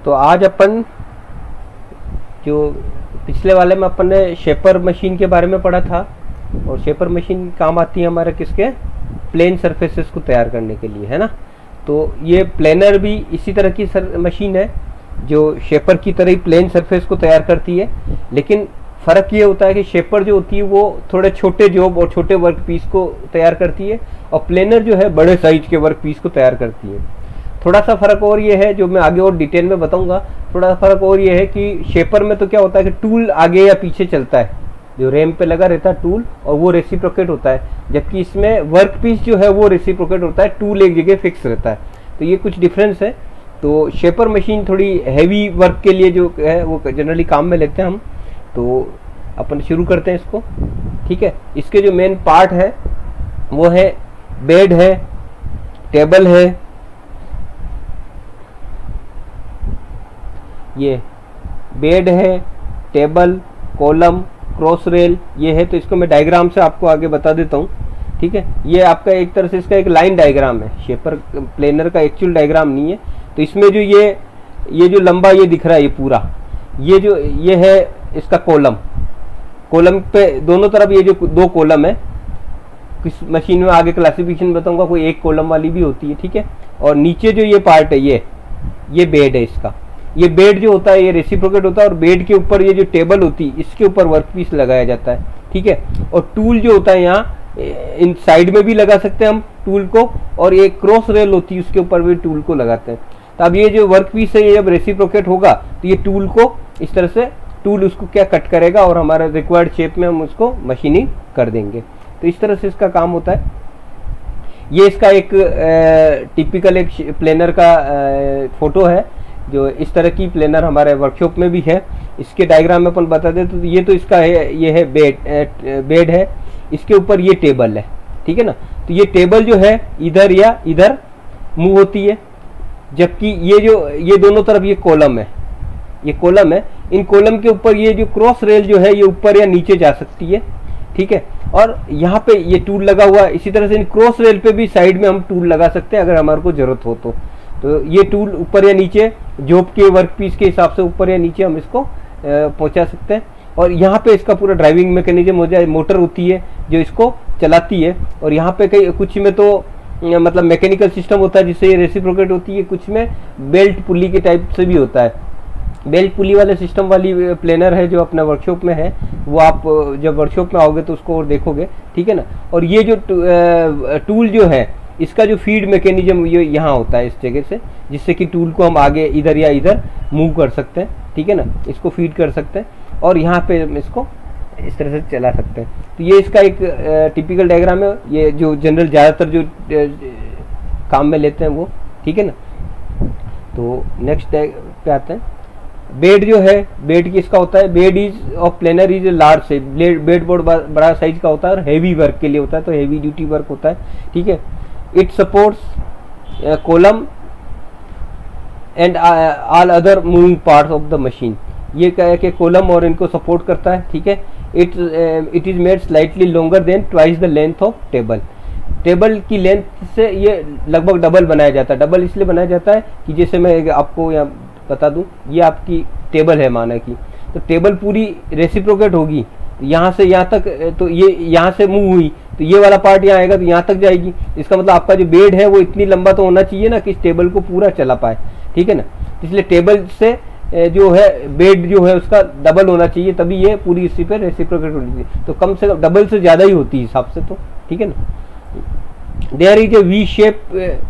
तो आज अपन जो पिछले वाले में अपन ने शेपर मशीन के बारे में पढ़ा था, और शेपर मशीन काम आती है हमारे किसके, प्लेन सरफेसेस को तैयार करने के लिए, है ना। तो ये प्लेनर भी इसी तरह की मशीन है जो शेपर की तरह ही प्लेन सरफेस को तैयार करती है, लेकिन फ़र्क ये होता है कि शेपर जो होती है वो थोड़े छोटे जॉब और छोटे वर्क पीस को तैयार करती है, और प्लेनर जो है बड़े साइज के वर्क पीस को तैयार करती है। थोड़ा सा फ़र्क और ये है, जो मैं आगे और डिटेल में बताऊंगा, थोड़ा सा फ़र्क और ये है कि शेपर में तो क्या होता है कि टूल आगे या पीछे चलता है, जो रेम पे लगा रहता है टूल, और वो रेसिप्रोकेट होता है, जबकि इसमें वर्क पीस जो है वो रेसिप्रोकेट होता है, टूल एक जगह फिक्स रहता है। तो ये कुछ डिफरेंस है। तो शेपर मशीन थोड़ी हैवी वर्क के लिए जो है वो जनरली काम में लेते हैं हम। तो अपन शुरू करते हैं इसको, ठीक है। इसके जो मेन पार्ट है वो है बेड है, टेबल है, ये बेड है, टेबल, कॉलम, क्रॉस रेल, ये है। तो इसको मैं डायग्राम से आपको आगे बता देता हूँ, ठीक है। ये आपका एक तरह से इसका एक लाइन डायग्राम है, शेपर प्लेनर का एक्चुअल डायग्राम नहीं है। तो इसमें जो ये जो लंबा ये दिख रहा है, ये पूरा ये है इसका कॉलम। कॉलम पे दोनों तरफ ये जो दो कॉलम है, किस मशीन में आगे क्लासिफिकेशन बताऊंगा, कोई एक कॉलम वाली भी होती है, ठीक है। और नीचे जो ये पार्ट है, ये बेड है इसका। ये बेड जो होता है ये रेसिप्रोकेट होता है, और बेड के ऊपर ये जो टेबल होती है इसके ऊपर वर्क पीस लगाया जाता है, ठीक है। और टूल जो होता है यहाँ इन साइड में भी लगा सकते हैं हम टूल को, और ये क्रॉस रेल होती है उसके ऊपर भी टूल को लगाते हैं। तो अब ये जो वर्क पीस है ये जब रेसिप्रोकेट होगा तो ये टूल को इस तरह से टूल उसको क्या कट करेगा, और हमारा रिक्वायर्ड शेप में हम उसको मशीनिंग कर देंगे। तो इस तरह से इसका काम होता है। ये इसका एक टिपिकल एक प्लेनर का फोटो है, जो इस तरह की प्लेनर हमारे वर्कशॉप में भी है। इसके डायग्राम में अपन बता दें तो ये तो इसका है, ये है बेड है, इसके ऊपर ये टेबल है, ठीक है ना। तो ये टेबल जो है इधर या इधर मूव होती है, जबकि ये दोनों तरफ ये कॉलम है, ये कॉलम है। इन कॉलम के ऊपर ये जो क्रॉस रेल जो है ये ऊपर या नीचे जा सकती है, ठीक है। और यहाँ पे ये टूल लगा हुआ है। इसी तरह से इन क्रॉस रेल पे भी साइड में हम टूल लगा सकते हैं अगर हमारे को जरूरत हो तो ये टूल ऊपर या नीचे जॉब के वर्क पीस के हिसाब से ऊपर या नीचे हम इसको पहुंचा सकते हैं। और यहाँ पे इसका पूरा ड्राइविंग मैकेनिज्म हो जाए, मोटर होती है जो इसको चलाती है। और यहाँ पे कई कुछ में तो मतलब मैकेनिकल सिस्टम होता है जिससे ये रेसिप्रोकेट होती है, कुछ में बेल्ट पुली के टाइप से भी होता है। बेल्ट पुली वाले सिस्टम वाली प्लेनर है जो अपना वर्कशॉप में है, वो आप जब वर्कशॉप में आओगे तो उसको और देखोगे, ठीक है ना। और ये जो टूल जो है इसका जो फीड मैकेनिज्म ये यहाँ होता है इस जगह से, जिससे कि टूल को हम आगे इधर या इधर मूव कर सकते हैं, ठीक है ना। इसको फीड कर सकते हैं और यहाँ पे हम इसको इस तरह से चला सकते हैं। तो ये इसका एक टिपिकल डायग्राम है, ये जो जनरल ज़्यादातर जो काम में लेते हैं वो, ठीक है ना। तो नेक्स्ट पे आते हैं। बेड जो है, बेड किसका होता है, bed is of planar is large से, बेड बहुत बड़ा साइज का होता है और हैवी वर्क के लिए होता है, तो हैवी ड्यूटी वर्क होता है, ठीक है। It supports column and all other moving parts of the machine. ये क्या है कि कॉलम और इनको सपोर्ट करता है, ठीक है। It is made slightly longer than twice the length of table. Table की लेंथ से ये लगभग डबल बनाया जाता है। डबल इसलिए बनाया जाता है कि जैसे मैं आपको यहाँ बता दूं, ये आपकी टेबल है माना की, तो टेबल पूरी रेसिप्रोकेट होगी, यहाँ से यहाँ तक, तो ये यहाँ से मूव हुई तो ये वाला पार्ट यहाँ आएगा तो यहाँ तक जाएगी। इसका मतलब आपका जो बेड है वो इतनी लंबा तो होना चाहिए ना कि इस टेबल को पूरा चला पाए, ठीक है ना। इसलिए टेबल से जो है बेड जो है उसका डबल होना चाहिए, तभी ये पूरी इसी पे रेसिप्रोकेट होनी चाहिए। तो कम से कम डबल से ज़्यादा ही होती है हिसाब से, तो ठीक है ना। There is a V shape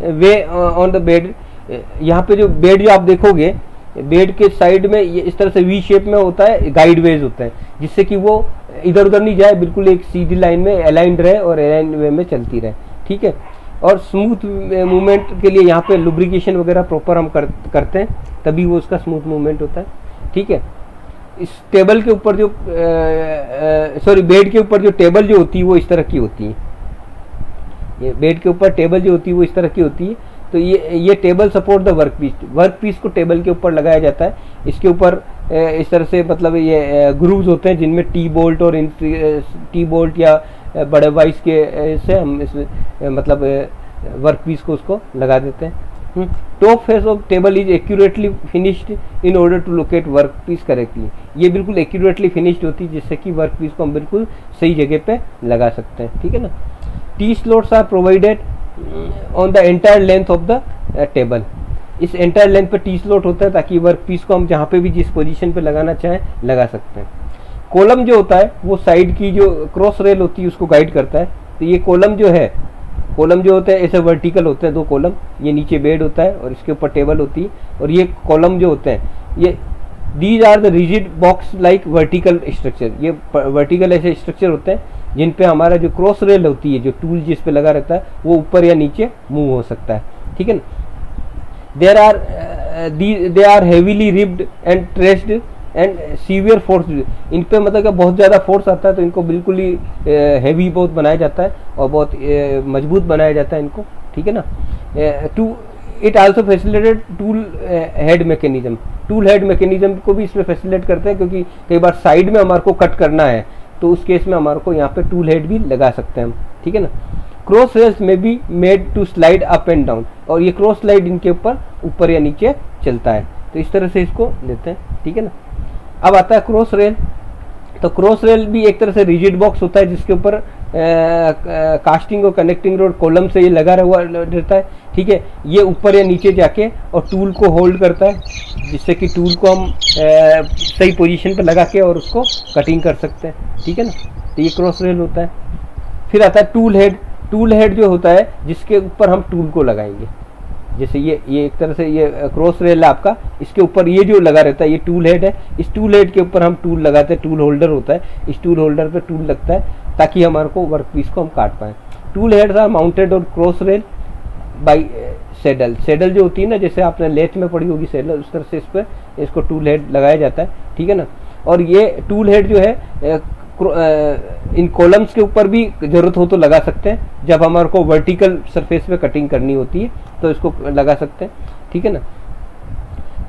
way on the bed. यहाँ पे जो बेड जो आप देखोगे, बेड के साइड में ये इस तरह से वी शेप में होता है, गाइड वेज होता है, जिससे कि वो इधर उधर नहीं जाए, बिल्कुल एक सीधी लाइन में अलाइंड रहे और अलाइन वे में चलती रहे, ठीक है। और स्मूथ मूवमेंट के लिए यहाँ पे लुब्रिकेशन वगैरह प्रॉपर हम करते हैं, तभी वो उसका स्मूथ मूवमेंट होता है, ठीक है। इस टेबल के ऊपर जो बेड के ऊपर जो टेबल जो होती है वो इस तरह की होती है। ये बेड के ऊपर टेबल जो होती है वो इस तरह की होती है। तो ये table support the work piece को टेबल के ऊपर लगाया जाता है। इसके ऊपर इस तरह से मतलब ये ग्रूव्स होते हैं जिनमें टी बोल्ट और टी बोल्ट या बड़े वाइस के से हम इसमें मतलब वर्क पीस को उसको लगा देते हैं। Top face of table is accurately finished in order to locate work piece correctly. ये बिल्कुल एक्यूरेटली फिनिश्ड होती है जिससे कि वर्क पीस को हम बिल्कुल सही जगह पे लगा सकते हैं, ठीक है ना। T slots are provided on the entire length of the table. इस एंटायर लेंथ पे टी स्लॉट होता है ताकि वर्क पीस को हम जहाँ पे भी जिस पोजीशन पे लगाना चाहें लगा सकते हैं। कॉलम जो होता है वो साइड की जो क्रॉस रेल होती है उसको गाइड करता है। तो ये कॉलम जो है, कॉलम जो होते हैं ऐसे वर्टिकल होते हैं, दो कॉलम, ये नीचे बेड होता है और इसके ऊपर टेबल होती है। और ये कॉलम जो होते हैं ये these are the rigid box like vertical structure. ये वर्टिकल ऐसे स्ट्रक्चर होते हैं जिन पे हमारा जो क्रॉस रेल होती है, जो टूल जिस पे लगा रहता है, वो ऊपर या नीचे मूव हो सकता है, ठीक है ना। They are heavily ribbed and trussed and severe force. इन पे मतलब कि बहुत ज़्यादा फोर्स आता है तो इनको बिल्कुल ही हैवी बहुत बनाया जाता है और बहुत मजबूत बनाया जाता है इनको, ठीक है ना। To it also facilitated tool head mechanism. Tool head mechanism को भी इसमें फैसिलिटेट करते हैं क्योंकि कई बार साइड में हमारे को कट करना है तो उस केस में हमारे को यहाँ पे टूल हेड भी लगा सकते हैं हम, ठीक है ना। क्रॉस रेल्स में be made to slide up and down. और ये क्रॉस स्लाइड इनके ऊपर या नीचे चलता है, तो इस तरह से इसको लेते हैं, ठीक है ना। अब आता है क्रॉस रेल। तो क्रॉस रेल भी एक तरह से रिजिड बॉक्स होता है जिसके ऊपर कास्टिंग और कनेक्टिंग रोड कॉलम से ये लगा हुआ रहता है, ठीक है। ये ऊपर या नीचे जाके और टूल को होल्ड करता है जिससे कि टूल को हम सही पोजीशन पर लगा के और उसको कटिंग कर सकते हैं, ठीक है ना। तो ये क्रॉस रेल होता है। फिर आता है टूल हेड। टूल हेड जो होता है जिसके ऊपर हम टूल को लगाएंगे। जैसे ये एक तरह से ये क्रॉस रेल है आपका, इसके ऊपर ये जो लगा रहता है ये टूल हेड है। इस टूल हेड के ऊपर हम टूल लगाते हैं, टूल होल्डर होता है, इस टूल होल्डर पे टूल लगता है ताकि हमारे को वर्क पीस को हम काट पाएँ। Tool heads are mounted on cross rail by saddle. Saddle जो होती है ना, जैसे आपने लेथ में पढ़ी होगी सेडल, उस तरह से इस पर इसको टूल हेड लगाया जाता है, ठीक है ना। और ये टूल हेड जो है इन कॉलम्स के ऊपर भी जरूरत हो तो लगा सकते हैं। जब हमारे को वर्टिकल सरफेस पे कटिंग करनी होती है तो इसको लगा सकते हैं, ठीक है ना।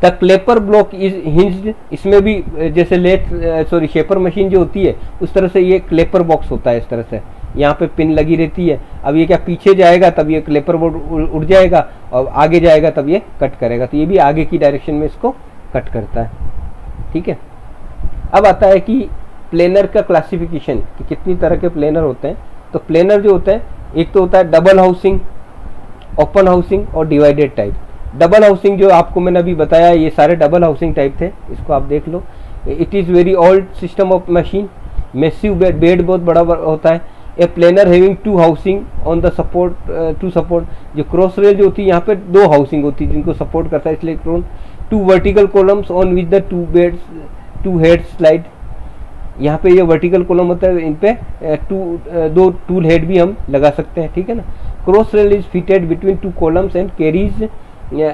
The clapper block is hinged. इसमें भी जैसे शेपर मशीन जो होती है उस तरह से ये क्लेपर बॉक्स होता है। इस तरह से यहाँ पे पिन लगी रहती है। अब ये क्या पीछे जाएगा तब ये क्लेपर बोर्ड उड़ जाएगा और आगे जाएगा तब ये कट करेगा। तो ये भी आगे की डायरेक्शन में इसको कट करता है, ठीक है। अब आता है कि प्लेनर का क्लासिफिकेशन कि कितनी तरह के प्लेनर होते हैं। तो प्लेनर जो होता है एक तो होता है डबल हाउसिंग, ओपन हाउसिंग और डिवाइडेड टाइप। डबल हाउसिंग जो आपको मैंने अभी बताया ये सारे डबल हाउसिंग टाइप थे, इसको आप देख लो। It is very old system of machine. Massive bed बहुत बड़ा होता है। A planer having two housing on the support to support. जो क्रॉस रेल जो होती है यहाँ पे दो हाउसिंग होती है जिनको सपोर्ट करता है, इसलिए two vertical columns on with the two head slide. यहाँ पे ये वर्टिकल कॉलम होता है, इन पे दो टूल हेड भी हम लगा सकते हैं, ठीक है ना। Cross rail is fitted between two columns and carries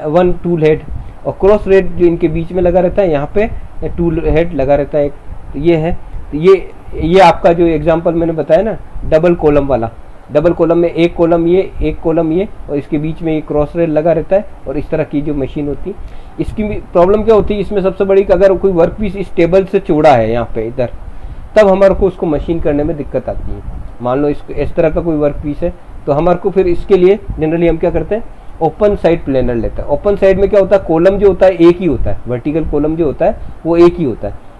one tool head. और क्रॉस रेल जो इनके बीच में लगा रहता है यहाँ पे टूल हेड लगा रहता है। तो ये है, तो ये आपका जो एग्जांपल मैंने बताया ना डबल कॉलम वाला, डबल कॉलम में एक कॉलम ये और इसके बीच में ये क्रॉस रेल लगा रहता है और इस तरह की जो मशीन होती है। इसकी प्रॉब्लम क्या होती है इसमें सबसे बड़ी कि अगर कोई वर्क पीस इस टेबल से चौड़ा है यहाँ पे इधर, तब हमारे को उसको मशीन करने में दिक्कत आती है। मान लो इस तरह का कोई वर्क पीस है तो हमारे को फिर इसके लिए जनरली हम क्या करते हैं ओपन साइड प्लेनर लेते हैं। ओपन साइड में क्या होता है कॉलम जो होता है एक ही होता है, वर्टिकल कॉलम जो होता है वो एक ही होता है।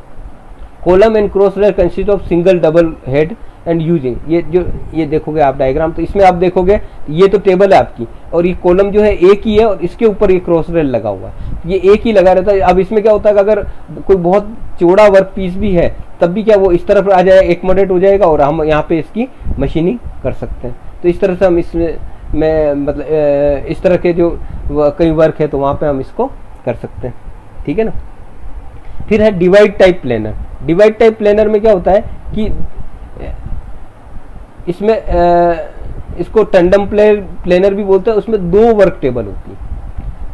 Column and cross rail consist of single double head and using. ये देखोगे आप डायग्राम, तो इसमें आप देखोगे ये तो टेबल है आपकी और ये कॉलम जो है एक ही है और इसके ऊपर ये क्रॉस रेल लगा हुआ है, ये एक ही लगा रहता है। अब इसमें क्या होता है कि अगर कोई बहुत चौड़ा वर्क पीस भी है तब भी क्या वो इस तरफ आ जाए, एकमोडेट हो जाएगा और हम यहाँ पे इसकी मशीनिंग कर सकते हैं। तो इस तरह से हम इसमें मतलब इस तरह के जो कई वर्क है तो वहाँ पे हम इसको कर सकते हैं, ठीक है ना। फिर है divide type planar. Divide type planar में क्या होता है कि इसमें इसको टंडम प्लेनर भी बोलते हैं। उसमें दो वर्क टेबल होती है।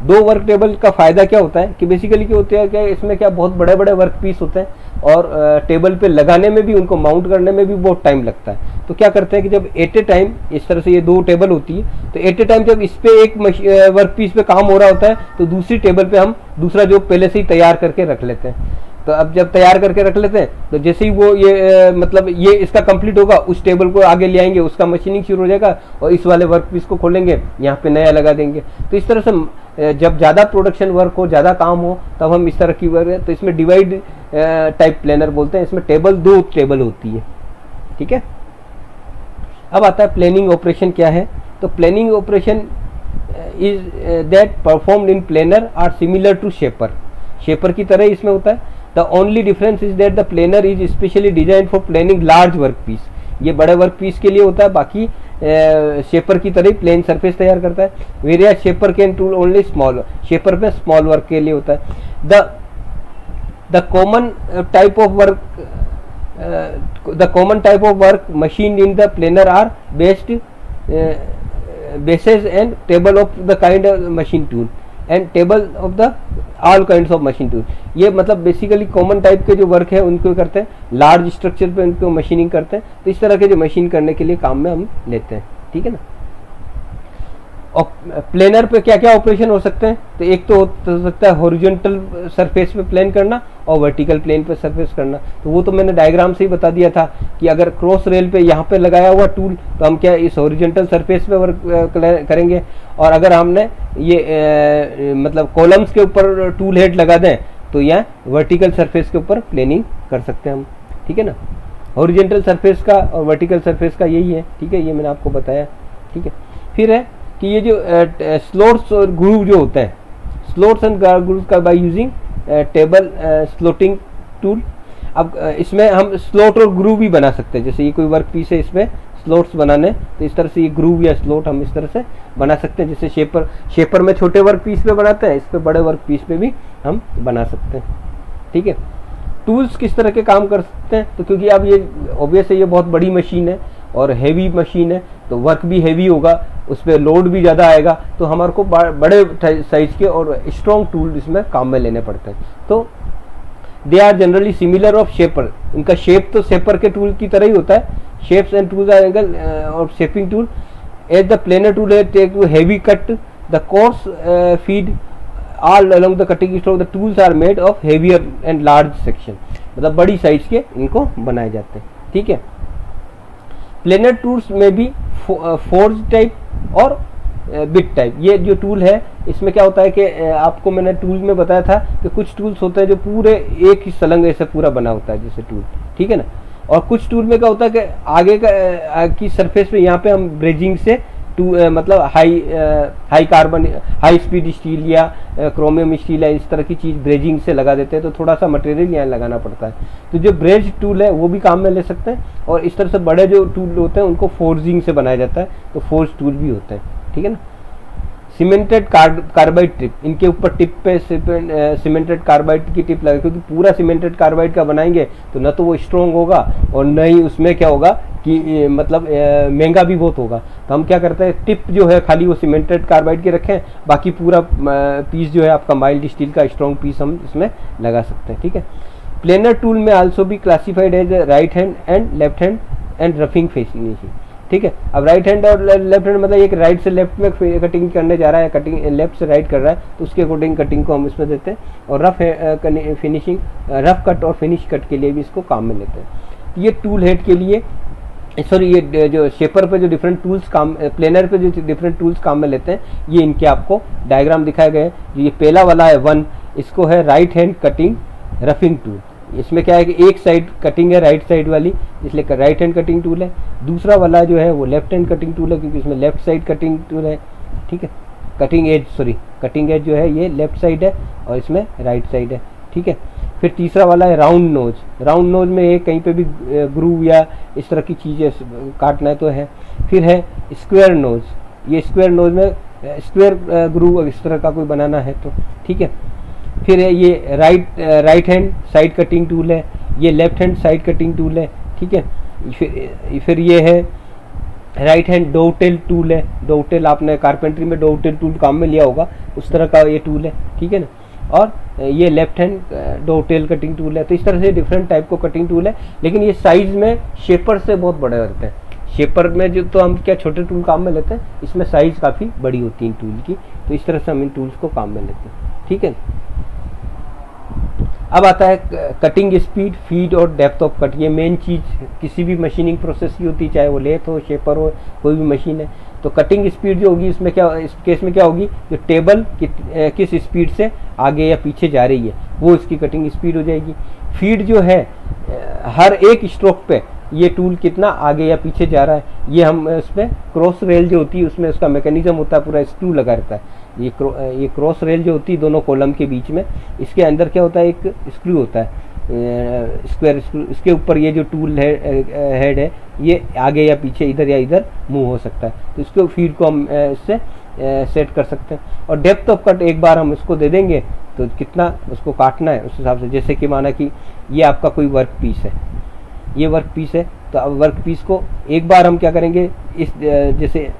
दो वर्क टेबल का फायदा क्या होता है कि बेसिकली क्या होता है, क्या इसमें क्या बहुत बड़े बड़े वर्क पीस होते हैं और टेबल पे लगाने में भी उनको माउंट करने में भी बहुत टाइम लगता है। तो क्या करते हैं कि जब एट ए टाइम इस तरह से ये दो टेबल होती है तो एट ए टाइम जब इस पे एक वर्क पीस पे काम हो रहा होता है तो दूसरी टेबल पे हम दूसरा जो पहले से ही तैयार करके रख लेते हैं। तो अब जब तैयार करके रख लेते हैं तो जैसे ही वो ये मतलब ये इसका कंप्लीट होगा, उस टेबल को आगे ले आएंगे, उसका मशीनिंग शुरू हो जाएगा और इस वाले वर्क पीस को खोलेंगे, यहाँ पे नया लगा देंगे। तो इस तरह से जब ज़्यादा प्रोडक्शन वर्क हो, ज़्यादा काम हो, तब हम इस तरह की वर्क है। तो इसमें डिवाइड टाइप प्लानर बोलते हैं। इसमें टेबल 2 टेबल होती है, ठीक है। अब आता है प्लानिंग ऑपरेशन क्या है। तो planing operation is that performed in planer are similar to shaper. Shaper की तरह इसमें होता है। The only difference is that the planer is specially design for planing large work piece. ये बड़े वर्क पीस के लिए होता है, बाकी शेपर की तरह ही प्लेन सरफेस तैयार करता है। Whereas a shaper can tool only small, shaper में स्मॉल वर्क के लिए होता है। The common type of work the common type of work machined in the planer are bases and table of the kind of machine tool and table of the all kinds of machine tool। ये मतलब basically common type के जो work है उनको करते हैं, large structure पे उनको मशीनिंग करते हैं। तो इस तरह के जो मशीन करने के लिए काम में हम लेते हैं, ठीक है ना। और प्लेनर पे क्या क्या ऑपरेशन हो सकते हैं, तो एक तो हो सकता है हॉरिजॉन्टल सरफेस पे प्लेन करना और वर्टिकल प्लेन पे सरफेस करना। तो वो तो मैंने डायग्राम से ही बता दिया था कि अगर क्रॉस रेल पे यहाँ पे लगाया हुआ टूल तो हम क्या इस हॉरिजॉन्टल सरफेस पे वर्क करेंगे, और अगर हमने ये मतलब कॉलम्स के ऊपर टूल हेड लगा दें तो यहाँ वर्टिकल सरफेस के ऊपर प्लेनिंग कर सकते हैं हम, ठीक है ना। हॉरिजॉन्टल सरफेस का और वर्टिकल सरफेस का यही है, ठीक है, ये मैंने आपको बताया, ठीक है। फिर है कि ये जो स्लोट्स और ग्रूव जो होते हैं, स्लोट्स एंड ग्रूव का by using table slotting tool. अब इसमें हम स्लोट और ग्रूव भी बना सकते हैं। जैसे ये कोई वर्क पीस है, इसमें स्लोट्स बनाने, तो इस तरह से ये ग्रूव या स्लोट हम इस तरह से बना सकते हैं। जैसे शेपर में छोटे वर्क पीस पे बनाते हैं, इस पे बड़े वर्क पीस पे भी हम बना सकते हैं, ठीक है। टूल्स किस तरह के काम कर सकते हैं, तो क्योंकि अब ये ऑब्वियस है ये बहुत बड़ी मशीन है और हैवी मशीन है, तो वर्क भी हैवी होगा, उस पर लोड भी ज़्यादा आएगा, तो हमारे को बड़े साइज के और स्ट्रॉन्ग टूल इसमें काम में लेने पड़ते हैं। तो they are generally similar of shaper. इनका शेप तो शेपर के टूल की तरह ही होता है। Shapes and tools are angle और shaping tool as the planer tool take to heavy cut the coarse feed all along the cutting stroke the tools are made of heavier and large section। मतलब बड़ी size के इनको बनाए जाते हैं, ठीक है। प्लेनर टूल्स में भी फोर्ज टाइप और बिट टाइप, ये जो टूल है इसमें क्या होता है कि आपको मैंने टूल में बताया था कि कुछ टूल्स होते हैं जो पूरे एक ही सलंग ऐसे पूरा बना होता है जैसे टूल, ठीक है ना। और कुछ टूल में क्या होता है कि आगे की सरफेस पे यहाँ पे हम ब्रेजिंग से मतलब high carbon high speed steel या क्रोमियम स्टील है, इस तरह की चीज़ ब्रेजिंग से लगा देते हैं, तो थोड़ा सा मटेरियल यहाँ लगाना पड़ता है। तो जो ब्रेज टूल है वो भी काम में ले सकते हैं, और इस तरह से बड़े जो टूल होते हैं उनको फोर्जिंग से बनाया जाता है, तो फोर्ज टूल भी होते हैं, ठीक है ना। सीमेंटेड कार्बाइड टिप, इनके ऊपर टिप पे सीमेंटेड कार्बाइड की टिप लगे, क्योंकि पूरा सीमेंटेड कार्बाइड का बनाएंगे तो न तो वो स्ट्रॉन्ग होगा और न ही उसमें क्या होगा कि मतलब महंगा भी बहुत होगा। तो हम क्या करते हैं, टिप जो है खाली वो सीमेंटेड कार्बाइड के रखें, बाकी पूरा पीस जो है आपका माइल्ड स्टील का स्ट्रॉन्ग पीस हम इसमें लगा सकते हैं, ठीक है। प्लेनर टूल में आल्सो भी classified as right hand and left hand and roughing finishing, ठीक है। अब राइट हैंड और लेफ्ट हैंड मतलब एक राइट से लेफ्ट में कटिंग करने जा रहा है, कटिंग लेफ्ट से राइट कर रहा है, तो उसके अकॉर्डिंग कटिंग को हम इसमें देते हैं। और रफ फिनिशिंग, रफ कट और फिनिश कट के लिए भी इसको काम में लेते हैं। ये टूल हेड के लिए, सॉरी ये जो शेपर पे जो डिफरेंट टूल्स काम, प्लेनर पे जो डिफरेंट टूल्स काम में लेते हैं, ये इनके आपको डायग्राम दिखाए गए हैं। जो ये पहला वाला है 1, इसको है right hand cutting roughing tool. इसमें क्या है कि एक साइड कटिंग है राइट साइड वाली, इसलिए राइट हैंड कटिंग टूल है। दूसरा वाला जो है वो लेफ्ट हैंड कटिंग टूल है, क्योंकि इसमें लेफ्ट साइड कटिंग टूल है, ठीक है। कटिंग एज जो है ये लेफ्ट साइड है और इसमें राइट साइड है, ठीक है। फिर तीसरा वाला है राउंड नोज। राउंड नोज में एक कहीं पे भी ग्रूव या इस तरह की चीज़ें काटना है तो है। फिर है स्क्वायर नोज, ये स्क्वायर नोज में स्क्वायर ग्रूव इस तरह का कोई बनाना है तो, ठीक है। फिर है ये right hand side cutting tool है, ये left hand side cutting tool है, ठीक है। फिर ये है राइट हैंड डोटेल टूल है। डोटेल आपने कारपेंट्री में डोटेल टूल काम में लिया होगा, उस तरह का ये टूल है, ठीक है ना। और ये लेफ्ट हैंड डोटेल कटिंग टूल है। तो इस तरह से डिफरेंट टाइप को कटिंग टूल है, लेकिन ये साइज में शेपर से बहुत बड़े होते हैं। शेपर में जो तो हम क्या छोटे टूल काम में लेते हैं, इसमें साइज काफ़ी बड़ी होती है इन टूल की, तो इस तरह से हम इन टूल्स को काम में लेते हैं, ठीक है। अब आता है कटिंग स्पीड, फीड और डेप्थ ऑफ कट। ये मेन चीज़ किसी भी मशीनिंग प्रोसेस की होती है, चाहे वो लेथ हो, शेपर हो, कोई भी मशीन है। तो कटिंग स्पीड जो होगी इसमें क्या, इस केस में क्या होगी, जो टेबल किस स्पीड से आगे या पीछे जा रही है वो इसकी कटिंग स्पीड हो जाएगी। फीड जो है हर एक स्ट्रोक पे ये टूल कितना आगे या पीछे जा रहा है, ये हम इसमें क्रॉस रेल जो होती है उसमें उसका मैकेनिज्म होता है, पूरा स्क्रू लगा रहता है। ये क्रॉस रेल जो होती है दोनों कॉलम के बीच में, इसके अंदर क्या होता है, एक स्क्रू होता है, स्क्वायर स्क्रू। इसके ऊपर ये जो टूल हेड है ये आगे या पीछे, इधर या इधर मूव हो सकता है। तो इसको फीड को हम इससे सेट कर सकते हैं। और डेप्थ ऑफ कट एक बार हम इसको दे देंगे तो कितना उसको काटना है उस हिसाब से, जैसे कि माना कि ये आपका कोई वर्क पीस है, ये वर्क पीस है, तो अब वर्क पीस को एक बार हम क्या करेंगे, इस जैसे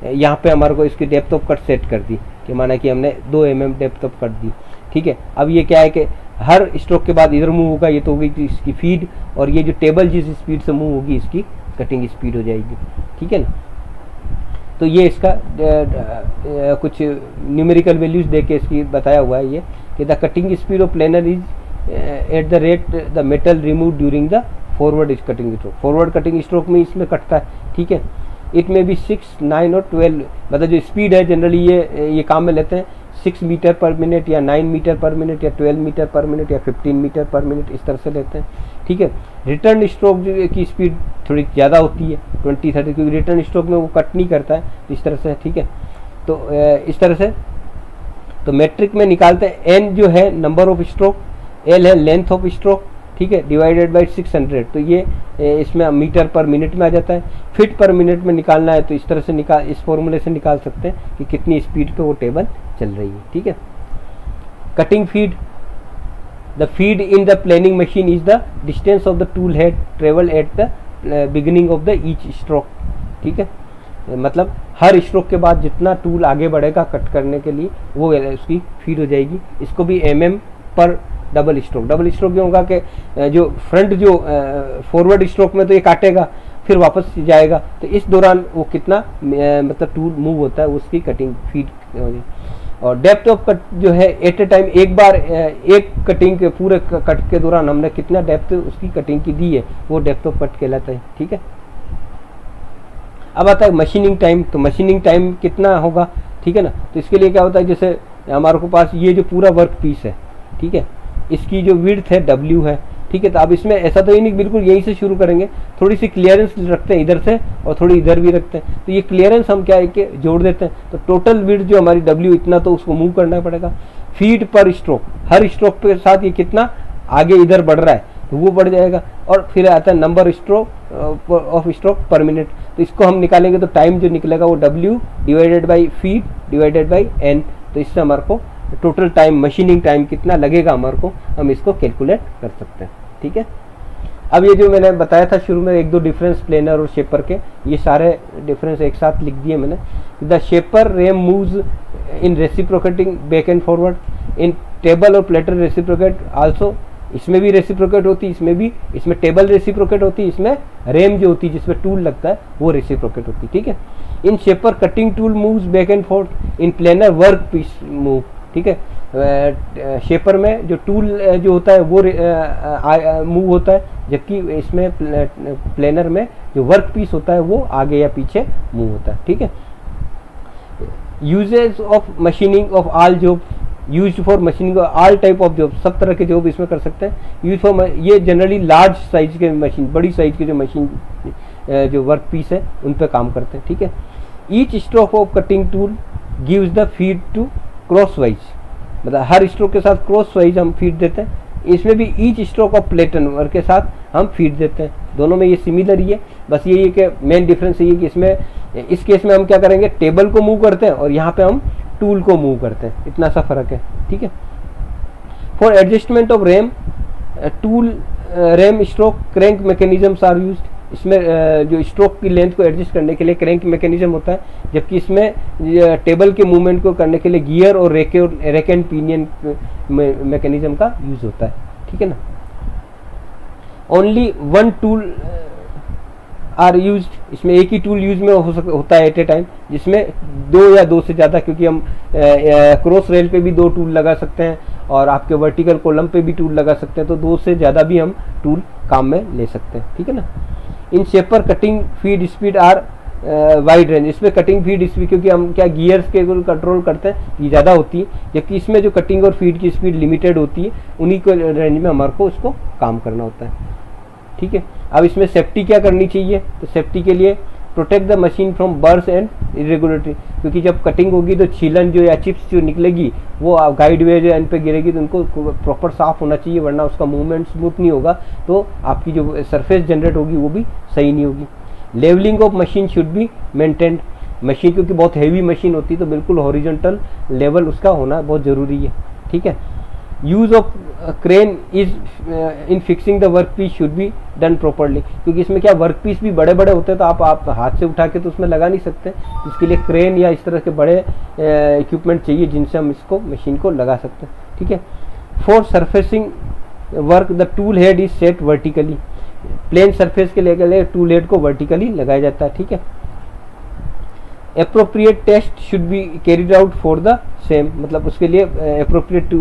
यहाँ पे हमारे को इसकी डेप्थ ऑफ कट सेट कर दी कि माना कि हमने 2 mm डेप्थ ऑफ कट दी, ठीक है। अब ये क्या है कि हर स्ट्रोक के बाद इधर मूव होगा, ये तो होगी इसकी फीड, और ये जो टेबल जिस स्पीड से मूव होगी इसकी कटिंग स्पीड हो जाएगी, ठीक है ना। तो ये इसका कुछ न्यूमेरिकल वैल्यूज दे के इसकी बताया हुआ है ये कि the cutting speed of planar is at the rate the metal remove during the forward cutting stroke. Forward cutting stroke में इसमें कटता है, ठीक है। इट में भी 6, 9 और 12, मतलब जो स्पीड है जनरली ये काम में लेते हैं 6 मीटर पर मिनट या 9 मीटर पर मिनट या 12 मीटर पर मिनट या 15 मीटर पर मिनट, इस तरह से लेते हैं, ठीक है। रिटर्न स्ट्रोक की स्पीड थोड़ी ज़्यादा होती है 20-30, क्योंकि रिटर्न स्ट्रोक में वो कट नहीं करता है, इस तरह से, ठीक है। तो इस तरह से तो मैट्रिक में निकालते हैं, एन जो है नंबर ऑफ स्ट्रोक, एल है लेंथ ऑफ स्ट्रोक, ठीक है, डिवाइडेड बाई 600। तो ये इसमें मीटर पर मिनट में आ जाता है। फीट पर मिनट में निकालना है तो इस तरह से इस फॉर्मूले से निकाल सकते हैं कि कितनी स्पीड पे वो टेबल चल रही है, ठीक है। Cutting feed, the feed in the planning machine is the distance of the tool head travel at the beginning of the each stroke, ठीक है। मतलब हर स्ट्रोक के बाद जितना टूल आगे बढ़ेगा कट करने के लिए वो उसकी फीड हो जाएगी। इसको भी mm पर डबल स्ट्रोक ये होगा कि जो फ्रंट जो फॉरवर्ड स्ट्रोक में तो ये काटेगा फिर वापस जाएगा, तो इस दौरान वो कितना मतलब टूल मूव होता है उसकी कटिंग फीड होगी। और डेप्थ ऑफ कट जो है एट ए टाइम, एक बार एक कटिंग के पूरे कट के दौरान हमने कितना डेप्थ उसकी कटिंग की दी है वो डेप्थ ऑफ कट कहलाता है, ठीक है। अब आता है मशीनिंग टाइम। तो मशीनिंग टाइम कितना होगा, ठीक है ना। तो इसके लिए क्या होता है, जैसे हमारे को पास ये जो पूरा वर्क पीस है, ठीक है, इसकी जो विड्थ है W है, ठीक है। तो अब इसमें ऐसा तो ही नहीं बिल्कुल यहीं से शुरू करेंगे, थोड़ी सी क्लियरेंस रखते हैं इधर से और थोड़ी इधर भी रखते हैं। तो ये क्लियरेंस हम क्या है कि जोड़ देते हैं, तो टोटल विड्थ जो हमारी W इतना तो उसको मूव करना पड़ेगा। फीड पर स्ट्रोक, हर स्ट्रोक के साथ ये कितना आगे इधर बढ़ रहा है तो वो बढ़ जाएगा। और फिर आता है नंबर स्ट्रोक ऑफ स्ट्रोक पर मिनट। तो इसको हम निकालेंगे तो टाइम जो निकलेगा वो W divided by feed divided by N। तो इससे हमारे को टोटल टाइम, मशीनिंग टाइम कितना लगेगा हमारे को, हम इसको कैलकुलेट कर सकते हैं, ठीक है। अब ये जो मैंने बताया था शुरू में 1-2 डिफरेंस प्लेनर और शेपर के, ये सारे डिफरेंस एक साथ लिख दिए मैंने। The shaper ram moves in reciprocating back and forward in table और प्लेटर रेसिप्रोकेट आल्सो। इसमें भी रेसिप्रोकेट होती है, इसमें भी, इसमें टेबल रेसिप्रोकेट होती है, इसमें रेम जो होती है जिसमें टूल लगता है वो रेसिप्रोकेट होती है, ठीक है। In shaper cutting tool moves back and forth, in planer work piece move, ठीक है। शेपर में जो टूल जो होता है वो मूव होता है, जबकि इसमें प्लेनर में जो वर्क पीस होता है वो आगे या पीछे मूव होता है, ठीक है। Uses of machining of all job, use for machining all type of job, सब तरह के जॉब इसमें कर सकते हैं। यूज फॉर, ये जनरली लार्ज साइज के मशीन, बड़ी साइज के जो मशीन जो वर्क पीस है उन पे काम करते हैं, ठीक है। Each stroke of cutting tool gives the feed to crosswise, मतलब हर स्ट्रोक के साथ क्रॉस वाइज हम फीड देते हैं। इसमें भी ईच स्ट्रोक ऑफ प्लेटन के साथ हम फीड देते हैं। दोनों में ये सिमिलर ही है, बस ये है कि मेन डिफरेंस ये है कि इसमें, इस केस में हम क्या करेंगे, टेबल को मूव करते हैं और यहाँ पे हम टूल को मूव करते हैं, इतना सा फर्क है, ठीक है। For adjustment of ram tool ram stroke crank mechanisms are used. इसमें जो स्ट्रोक की लेंथ को एडजस्ट करने के लिए क्रैंक मैकेनिज्म होता है, जबकि इसमें टेबल के मूवमेंट को करने के लिए गियर और रेक एंड पिनियन मैकेनिज्म का यूज होता है, ठीक है ना। Only one tool are use, इसमें एक ही टूल यूज में होता है एट ए टाइम, जिसमें दो या दो से ज़्यादा, क्योंकि हम क्रॉस रेल पे भी दो टूल लगा सकते हैं और आपके वर्टिकल कॉलम पे भी टूल लगा सकते हैं, तो दो से ज़्यादा भी हम टूल काम में ले सकते हैं, ठीक है ना। In shaper cutting feed speed are wide range, इसमें कटिंग फीड स्पीड, क्योंकि हम क्या गियर्स के कंट्रोल करते हैं, ये ज़्यादा होती है, जबकि इसमें जो कटिंग और फीड की स्पीड लिमिटेड होती है, उन्हीं को रेंज में हमारे को उसको काम करना होता है, ठीक है। अब इसमें सेफ्टी क्या करनी चाहिए, तो सेफ्टी के लिए protect the machine from burrs and irregularity, क्योंकि जब कटिंग होगी तो छीलन जो या चिप्स जो निकलेगी वो गाइड वे जो इन पे गिरेगी, तो उनको प्रॉपर साफ होना चाहिए, वरना उसका मूवमेंट स्मूथ नहीं होगा, तो आपकी जो सरफेस जनरेट होगी वो भी सही नहीं होगी। Levelling of machine should be maintained, machine क्योंकि बहुत हैवी मशीन होती है तो बिल्कुल हॉरिजॉन्टल लेवल उसका होना बहुत ज़रूरी है, ठीक है। Use of crane is in fixing the work piece should be done properly, क्योंकि इसमें क्या वर्क पीस भी बड़े बड़े होते हैं, तो आप हाथ से उठा के तो उसमें लगा नहीं सकते, इसके लिए क्रेन या इस तरह के बड़े इक्विपमेंट चाहिए जिनसे हम इसको मशीन को लगा सकते हैं, ठीक है। For surfacing work the tool head is set vertically, plane surface के लिए टूल हेड को वर्टिकली लगाया जाता है, ठीक है। Appropriate test should be carried out for the same, मतलब उसके लिए अप्रोप्रिएट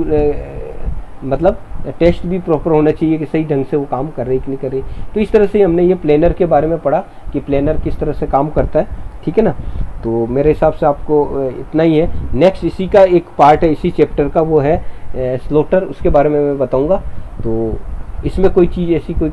मतलब टेस्ट भी प्रॉपर होना चाहिए कि सही ढंग से वो काम कर रही कि नहीं कर रही। तो इस तरह से हमने ये प्लेनर के बारे में पढ़ा कि प्लेनर किस तरह से काम करता है, ठीक है ना। तो मेरे हिसाब से आपको इतना ही है। नेक्स्ट इसी का एक पार्ट है इसी चैप्टर का, वो है स्लोटर, उसके बारे में मैं बताऊंगा। तो इसमें कोई चीज़ ऐसी कोई